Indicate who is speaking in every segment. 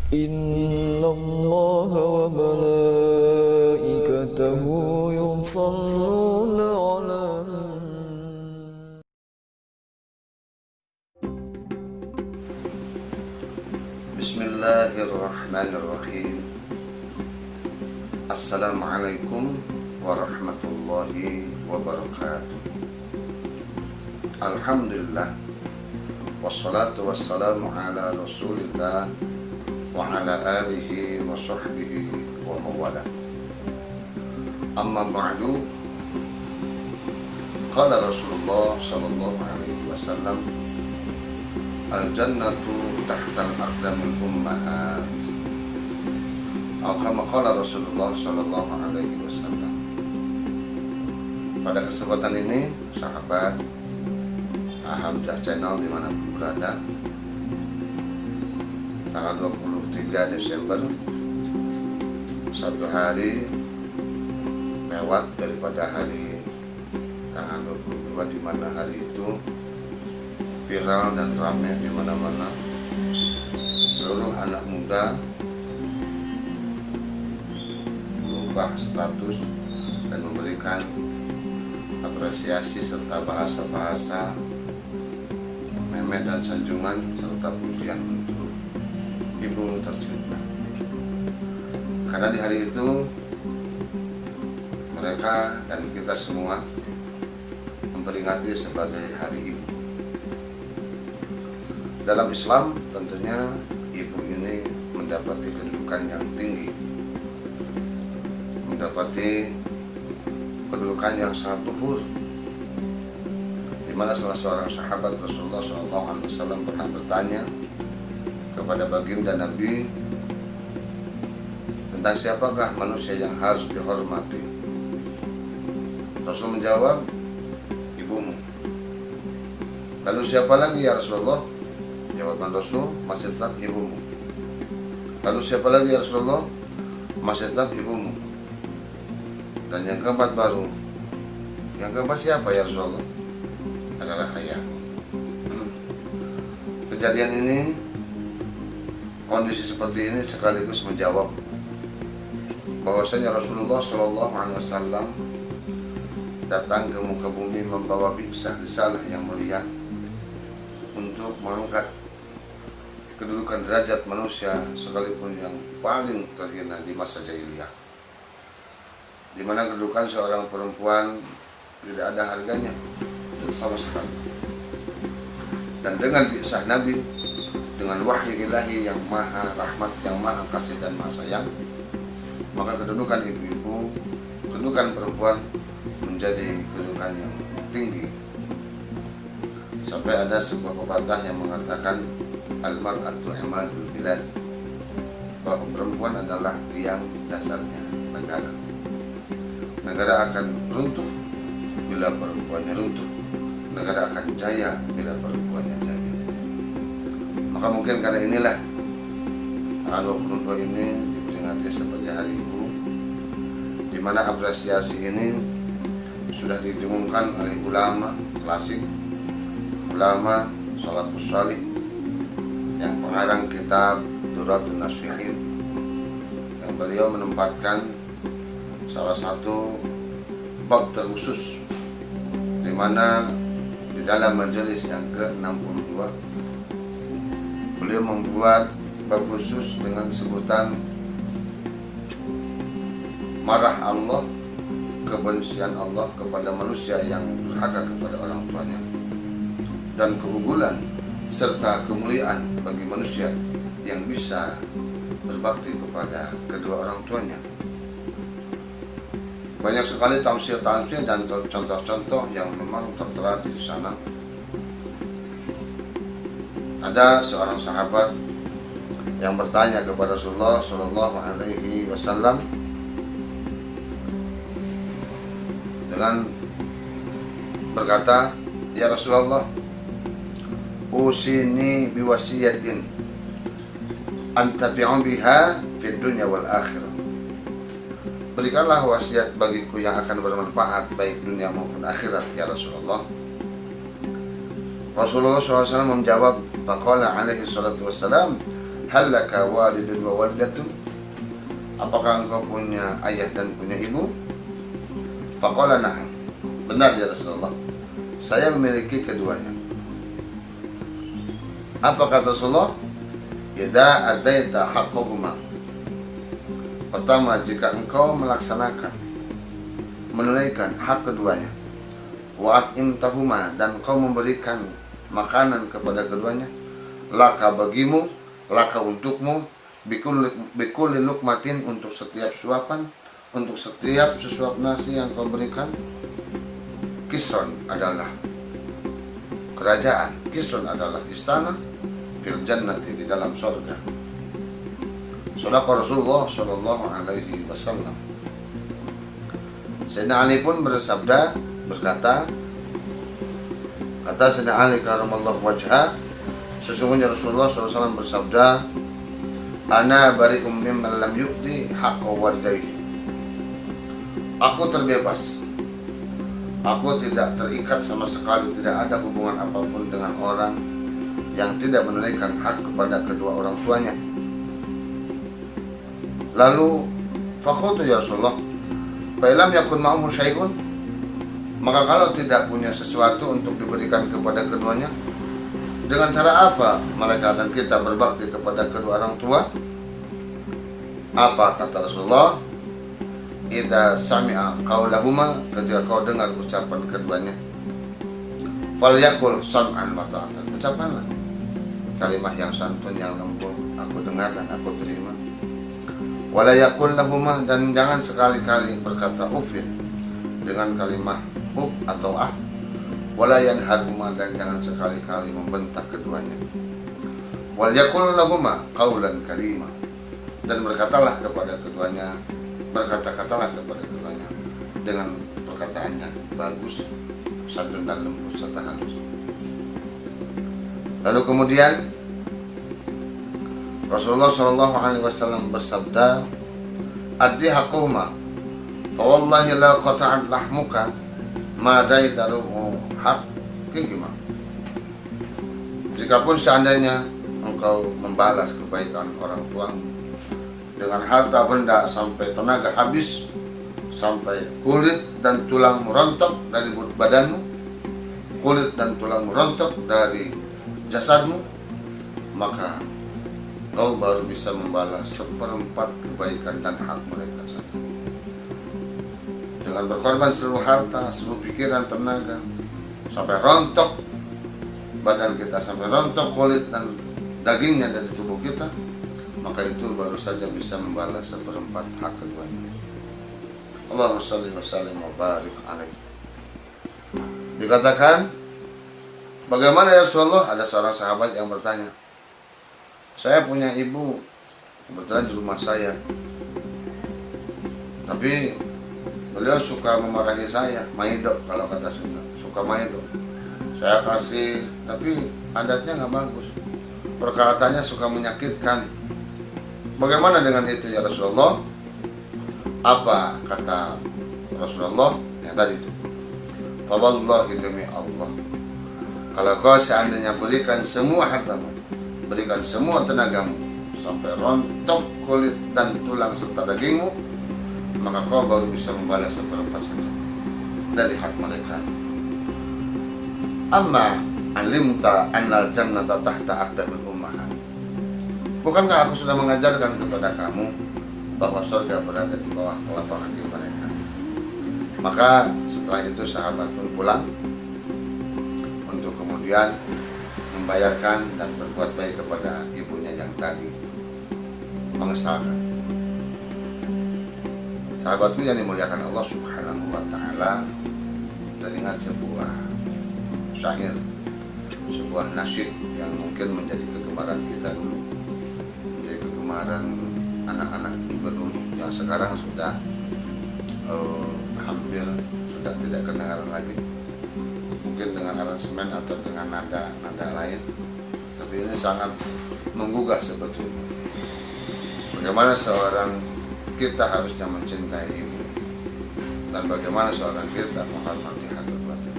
Speaker 1: إن الله وملائكته يصلون على
Speaker 2: Bismillahirrahmanirrahim. Assalamualaikum warahmatullahi wabarakatuh. Alhamdulillah, wassalatu wassalamu ala rasulillah wa ala alihi wa sahbihi wa mawala. Amma ba'du. Qala Rasulullah sallallahu alaihi wasallam, al-jannatu tahtal aqdamil ummahat. Kama qala Rasulullah sallallahu alaihi wasallam. Pada kesempatan ini, sahabat Hamzah Channel dimanapun berada, tanggal 23 Desember, satu hari lewat daripada hari tanggal 22, di mana hari itu viral dan ramai di mana-mana. Seluruh anak muda mengubah status dan memberikan apresiasi serta bahasa-bahasa meme dan sanjungan serta pujian untuk ibu tercinta. Karena di hari itu mereka dan kita semua memperingati sebagai hari ibu. Dalam Islam tentunya ibu ini mendapati kedudukan yang tinggi, mendapati kedudukan yang sangat luhur, di mana salah seorang sahabat Rasulullah SAW pernah bertanya kepada baginda Nabi tentang siapakah manusia yang harus dihormati. Rasul menjawab, ibumu. Lalu siapa lagi ya Rasulullah? Jawaban Rasul, masih tetap ibumu. Lalu siapa lagi ya Rasulullah? Masih tetap ibumu. Dan yang keempat baru. Yang keempat siapa ya Rasulullah? Adalah ayahmu. Kejadian ini, kondisi seperti ini sekaligus menjawab bahwasanya Rasulullah SAW datang ke muka bumi membawa risalah yang mulia untuk mengangkat kedudukan derajat manusia sekalipun yang paling terhina di masa jahiliyah, di mana kedudukan seorang perempuan tidak ada harganya sama sekali. Dan dengan bi'sah Nabi, dengan wahyu ilahi yang maha rahmat, yang maha kasih dan maha sayang, maka kedudukan ibu-ibu, kedudukan perempuan menjadi kedudukan yang tinggi. Sampai ada sebuah pepatah yang mengatakan al-mar'atu imadul bilad, bahwa perempuan adalah tiang dasarnya negara. Negara akan runtuh bila perempuannya runtuh, negara akan jaya bila perempuannya jaya. Maka mungkin karena inilah tanggal 22 ini diperingati sebagai hari ibu, di mana apresiasi ini sudah didengungkan oleh ulama klasik, ulama salafus salih, yang pengarang kitab Durratun Nasihin, yang beliau menempatkan salah satu bab terkhusus, di mana di dalam majelis yang ke-62 beliau membuat bab khusus dengan sebutan marah Allah, kebencian Allah kepada manusia yang durhaka kepada orang tuanya, dan keunggulan serta kemuliaan bagi manusia yang bisa berbakti kepada kedua orang tuanya. Banyak sekali tafsir-tafsir dan contoh-contoh yang memang tertera di sana. Ada seorang sahabat yang bertanya kepada Rasulullah Shallallahu Alaihi Wasallam dengan berkata, ya Rasulullah, usini biwasiyatin antabi'u biha fid dunya wal akhirah. Berikanlah wasiat bagiku yang akan bermanfaat baik dunia maupun akhirat ya Rasulullah. Rasulullah SAW menjawab, faqala alaihi salatu wassalam, hal laka walidun wa walidatun, apakah engkau punya ayah dan punya ibu? Faqala na'am, benar ya Rasulullah, saya memiliki keduanya. Apa kata Rasulullah? Idza adaita haqqahuma, pertama, jika engkau melaksanakan, menunaikan hak keduanya, wa at'imtahuma, dan engkau memberikan makanan kepada keduanya, laka bagimu, laka untukmu, bikulli lukmatin, untuk setiap suapan, untuk setiap sesuap nasi yang kau berikan. Kisron adalah kerajaan, kisron adalah istana, fil jannati, di dalam surga. Sadaqa Rasulullah sallallahu alaihi wasallam. Sayyidina Ali pun berkata, kata Sayyidina Ali karamallahu wajha, sesungguhnya Rasulullah SAW bersabda, ana bari'um mimman lam yu'ti haqqa walidayhi, aku terbebas, aku tidak terikat sama sekali, tidak ada hubungan apapun dengan orang yang tidak menunaikan hak kepada kedua orang tuanya. Lalu faqultu ya Rasulullah, fa lam yakun ma'ahu syai'un, maka kalau tidak punya sesuatu untuk diberikan kepada keduanya, dengan cara apa mereka dan kita berbakti kepada kedua orang tua? Apa kata Rasulullah? Idza sami'a qaulahuma, ketika kau dengar ucapan keduanya, falyaqul sam'an wa ta'atan, ucapkanlah kalimat yang santun, yang lembut, aku dengar dan aku terima. Wala yaqul lahuma, dan jangan sekali-kali berkata ufin dengan kalimat uf atau ah. Wala yanharhuma, dan jangan sekali-kali membentak keduanya. Wal yaqul lahuma qaulan karima, dan berkatalah kepada keduanya, berkata-katalah kepada keduanya dengan perkataan yang bagus, santun dan lembut serta halus. Lalu kemudian Rasulullah sallallahu alaihi wasallam bersabda, addi haqqahuma, fa wallahi la qata'at lahmuka ma daitaru haqqihima. Jikapun seandainya engkau membalas kebaikan orang tuamu dengan harta benda sampai tenaga habis, sampai kulit dan tulang merontok dari badanmu, kulit dan tulang merontok dari jasadmu, maka kau baru bisa membalas seperempat kebaikan dan hak mereka saja. Dengan berkorban seluruh harta, seluruh pikiran, tenaga, sampai rontok badan kita, sampai rontok kulit dan dagingnya dari tubuh kita, maka itu baru saja bisa membalas seperempat hak keduanya. Allahumma shalli wa sallim wa barik alaihi. Dikatakan, bagaimana ya Rasulullah? Ada seorang sahabat yang bertanya, saya punya ibu kebetulan di rumah saya, tapi beliau suka memarahi saya, maido kalau kata Sunda, suka maido. Saya kasih, tapi adatnya nggak bagus, perkataannya suka menyakitkan. Bagaimana dengan itu ya Rasulullah? Apa kata Rasulullah yang tadi itu? Fa wallahi, demi Allah, kalau kau seandainya berikan semua hartamu, berikan semua tenagamu sampai rontok kulit dan tulang serta dagingmu, maka kau baru bisa membalas seperempat saja dari hak mereka. Amma alimta annal jannata tahta aqdamil ummahat, bukankah aku sudah mengajarkan kepada kamu bahwa surga berada di bawah telapak kaki mereka? Maka setelah itu sahabat pun pulang untuk kemudian membayarkan dan berbuat baik kepada ibunya yang tadi mengesalkan. Sahabatku yang dimuliakan Allah Subhanahu wa taala, teringat sebuah syair, sebuah nasyid yang mungkin menjadi kegemaran kita dulu, menjadi kegemaran anak-anak juga dulu, yang sekarang sudah hampir sudah tidak kedengaran lagi, mungkin dengan aransemen atau dengan nada lain, tapi ini sangat menggugah sebetulnya. Bagaimana seorang kita harusnya mencintai ibu, dan bagaimana seorang kita menghormati hak keduanya.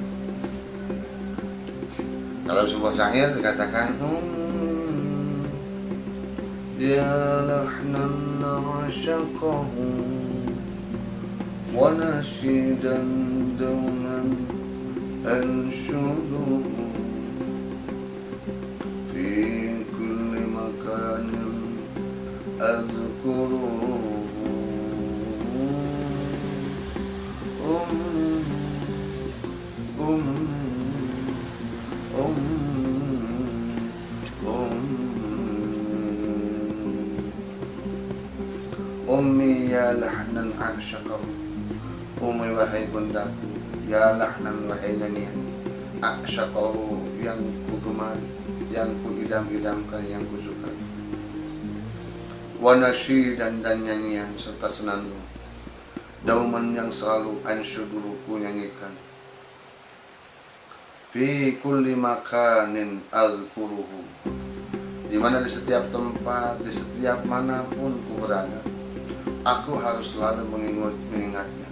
Speaker 2: Dalam sebuah syair dikatakan, يا لحنا عشقه ونشيدا دوما أنشده في كل مكان أذكره Ummi ya lahnan asyakahu, Ummi wahai bundaku, ya lahnan wahai nyanyian, asyakahu yang ku gemari, yang ku idam-idamkan, yang ku sukai. Wa nasyidan dan nyanyian serta senandung, dauman yang selalu ansyuduhu ku nyanyikan. Fi kulli makanin azkuruhu, di mana di setiap tempat, di setiap manapun ku berada, aku harus selalu mengingatnya.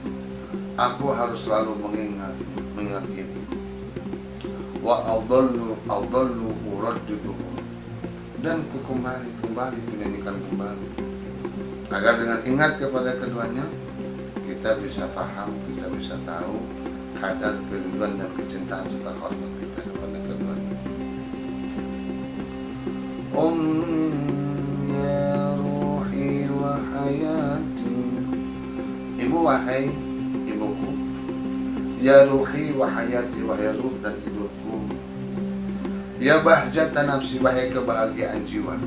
Speaker 2: Aku harus selalu mengingat ibu. Wa adallu uraddiduhu, dan ku kembali ku nyanyikan kembali, agar dengan ingat kepada keduanya kita bisa paham, kita bisa tahu kadar kerinduan dan kecintaan serta hormat kita kepada keduanya. Ya ruhi wa hayati, ibu wahai ibuku, ya ruhi wa hayati, wahai ruh dan hidupku, ya bahjatan nafsi, wahai kebahagiaan jiwa,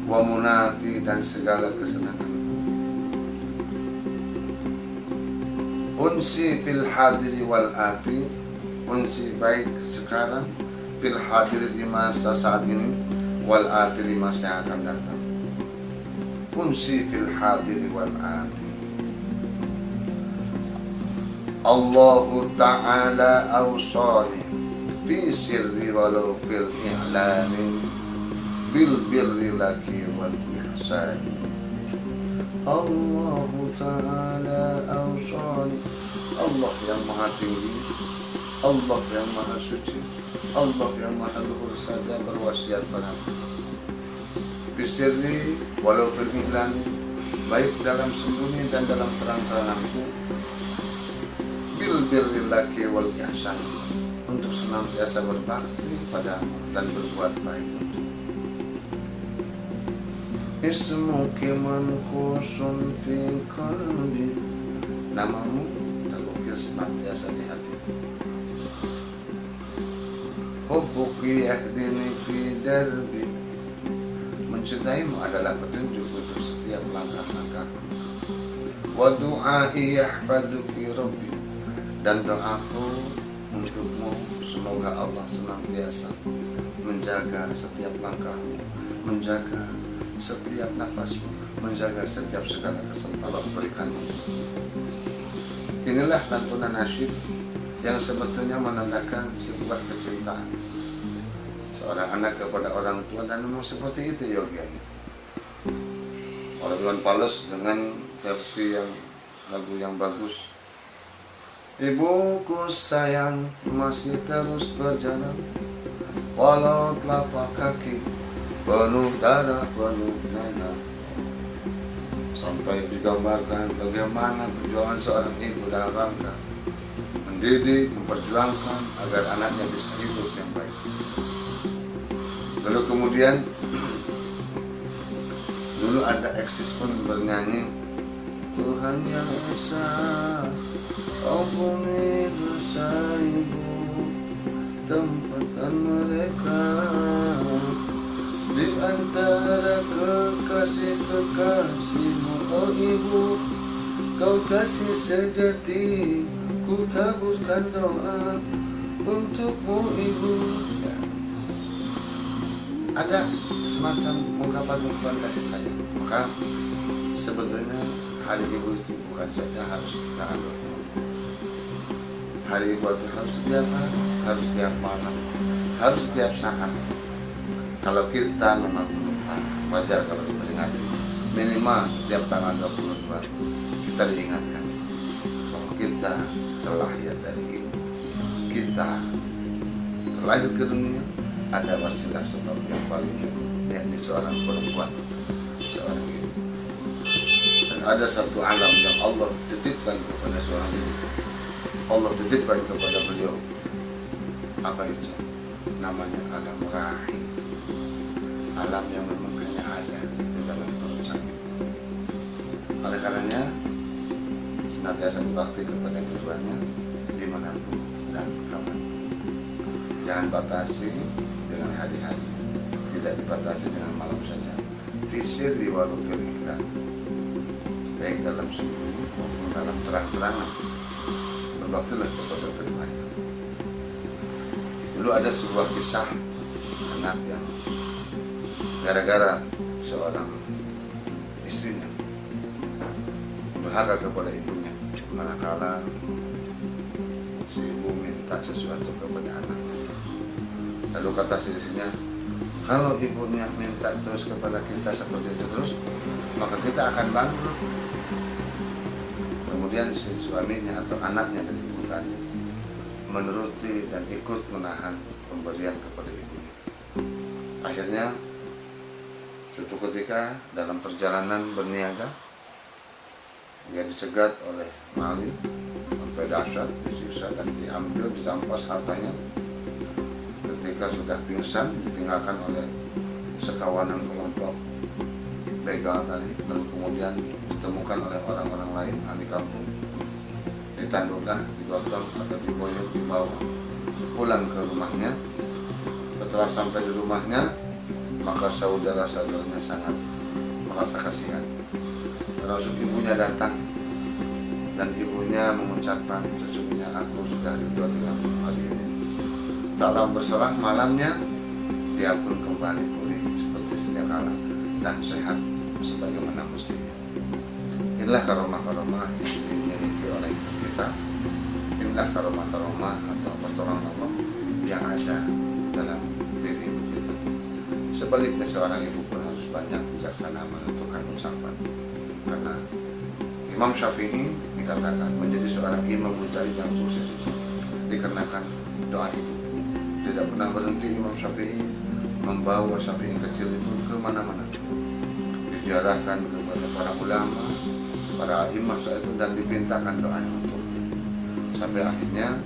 Speaker 2: wa munati dan segala kesenanganku, unsi fil hadiri wal ati, unsi baik sekarang, fil hadiri di masa saat ini, wal ati di masa yang akan datang. Unsi fil hadiri wal ati. Allahu ta'ala awsani fi sirri walau fil i'lani bil birri laki wal ihsani. Allahu ta'ala awsani, Allah yang maha tinggi, Allah yang maha suci, Allah yang maha luhur saja berwasiat padaku. Bisirri walau fil i'lani, baik dalam sembunyi dan dalam terang-teranganku. Bil birri laki wal ihsani, untuk senantiasa berbakti padamu dan berbuat baik untukmu. Ismuki manqusun fi qalbi, namamu terukir senantiasa di hatiku. Hubbuki yahdini fi darbi, mencintaimu adalah petunjuk untuk setiap langkah-langkahku. Wa du'ai yahfazuki rabbi, dan doaku untukmu semoga Allah senantiasa menjaga setiap langkahmu, menjaga setiap nafasmu, menjaga setiap segala kesempatan Allah berikanmu. Inilah lantunan nasyid yang sebetulnya menandakan sebuah kecintaan seorang anak kepada orang tua, dan memang seperti itu yogianya. Oleh Iwan Fals dengan versi yang lagu yang bagus. Ibuku sayang masih terus berjalan, walau telapak kaki penuh darah, penuh nanah. Sampai digambarkan bagaimana perjuangan seorang ibu dalam rangka mendidik, memperjuangkan agar anaknya bisa hidup yang baik. Lalu kemudian dulu ada eksis pun bernyanyi, Tuhan yang Esa, ampuni dosa ibu, tempatkan mereka di antara kekasih-kekasihmu, oh ibu, kau kasih sejati, ku taburkan doa untukmu ibu. Ya. Ada semacam ungkapan-ungkapan kasih sayang. Maka sebetulnya hari ibu itu bukan saja harus kita anggap. Hari ibu itu harus setiap hari, harus setiap malam, harus setiap saat. Kalau kita memang lupa, wajar kalau diperingati. Minimal setiap tanggal 22 kita diingatkan bahwa kita terlahir dari ibu. Kita terlahir ke dunia ada wasilah sebab yang paling mulia. yakni seorang perempuan, seorang ibu. Dan ada satu alam yang Allah titipkan kepada seorang ibu. Allah titipkan kepada beliau. Apa itu? Namanya alam rahim. Alam yang memang hanya ada di dalam perut sang ibu. Oleh karenanya senantiasa berbakti kepada keduanya dimanapun dan kapanpun. Jangan batasi dengan hari-hari, tidak dibatasi dengan malam saja. Fisir di walau fil ikhlas, baik dalam sembunyi maupun dalam terang-terangan, berbaktilah kepada keduanya. Dulu ada sebuah kisah anak yang gara-gara seorang istrinya berhaka kepada ibunya, manakala si ibu minta sesuatu kepada anaknya. Lalu kata si istrinya, kalau ibunya minta terus kepada kita seperti itu terus, maka kita akan bangkrut. Kemudian si suaminya atau anaknya dari ibu tadi menuruti dan ikut menahan pemberian kepada ibunya. Akhirnya suatu ketika dalam perjalanan berniaga, dia dicegat oleh maling sampai dahsyat, disiksa dan diambil, dirampas hartanya. Ketika sudah pingsan, ditinggalkan oleh sekawanan kelompok begal tadi, lalu kemudian ditemukan oleh orang-orang lain ahli kampung, ditanduklah, digotong atau diboyong, dibawa pulang ke rumahnya. Setelah sampai di rumahnya, maka saudara-saudaranya sangat merasa kasihan, termasuk ibunya datang, dan ibunya mengucapkan, sesungguhnya aku sudah ridho dengan hal ini. Tak lama berselang, malamnya dia pun kembali pulih seperti sedia kala dan sehat sebagaimana mestinya. Inilah karomah-karomah yang dimiliki oleh hidup kita. Inilah karomah-karomah atau pertolongan Allah yang ada dalam diri ibu kita. Sebaliknya seorang ibu pun harus banyak bijaksana menentukan ucapan, karena Imam Syafi'i dikatakan menjadi seorang imam mujtahid yang sukses itu dikarenakan doa ibu. Tidak pernah berhenti Imam Syafi'i membawa Syafi'i kecil itu ke mana-mana, dijarahkan kepada para ulama, para imam saat itu, dan dipintakan doanya untuknya. Sampai akhirnya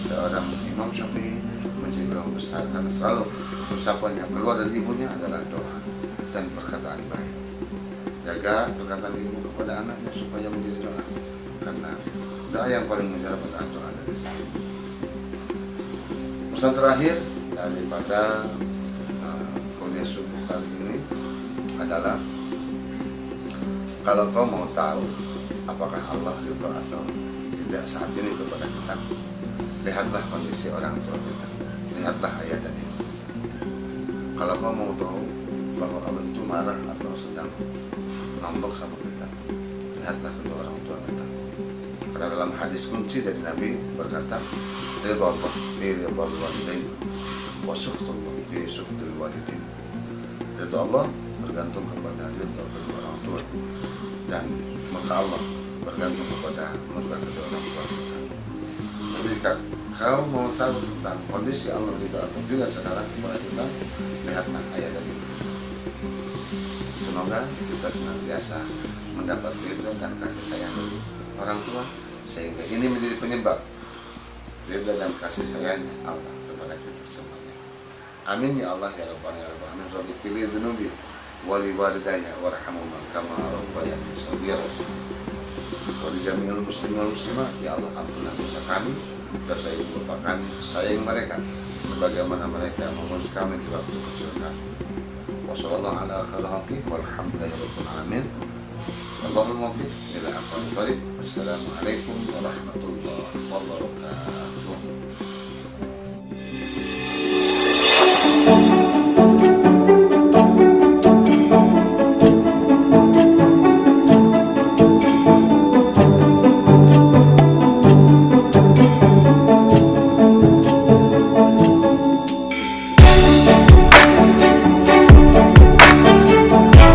Speaker 2: seorang Imam Syafi'i menjadi ulama besar karena selalu ucapan yang keluar dari ibunya adalah doa dan perkataan baik. Jaga perkataan ibu kepada anaknya supaya menjadi doa, karena doa yang paling mujarab adalah doa dari saya. Pesan terakhir daripada kuliah subuh kali ini adalah, kalau kau mau tahu apakah Allah ridho atau tidak saat ini kepada kita, lihatlah kondisi orang tua kita, lihatlah ayah dan ibu kita. Kalau kau mau tahu bahwa Allah itu marah atau sedang nombok sama kita, lihatlah kedua orang tua kita. Karena dalam hadis kunci dari Nabi berkata, ridha Allah fi ridha walidain wa sukhtullah fi sukhtil walidain. Ridha Allah bergantung kepada ridha kedua orang tua, dan murka Allah bergantung kepada murka kedua orang tua kita. Jadi jika kau mau tahu tentang kondisi Allah ridha atau tidak sekarang kepada kita, lihatlah ayah dan ibu. Semoga kita senantiasa mendapat ridha dan kasih sayang dari orang tua, sehingga ini menjadi penyebab ridha dan kasih sayangnya Allah kepada kita semuanya. Amin ya Allah ya Rabbana ya Rabbal alamin. Rabbi fili dzunubi wa li walidayya warhamhuma kama rabbayani shaghira. Wa li jami'il muslimin wal muslimat, ya Allah ampunlah dosa kami, dosa ibu bapak kami, sayang mereka sebagaimana mereka mengurus kami di waktu kecil kami. Wa sallallahu ala khalaqi walhamdulillahi rabbil alamin. Allahumma muwaffiq ila aqwamit thoriq. Assalamualaikum warahmatullahi wabarakatuh.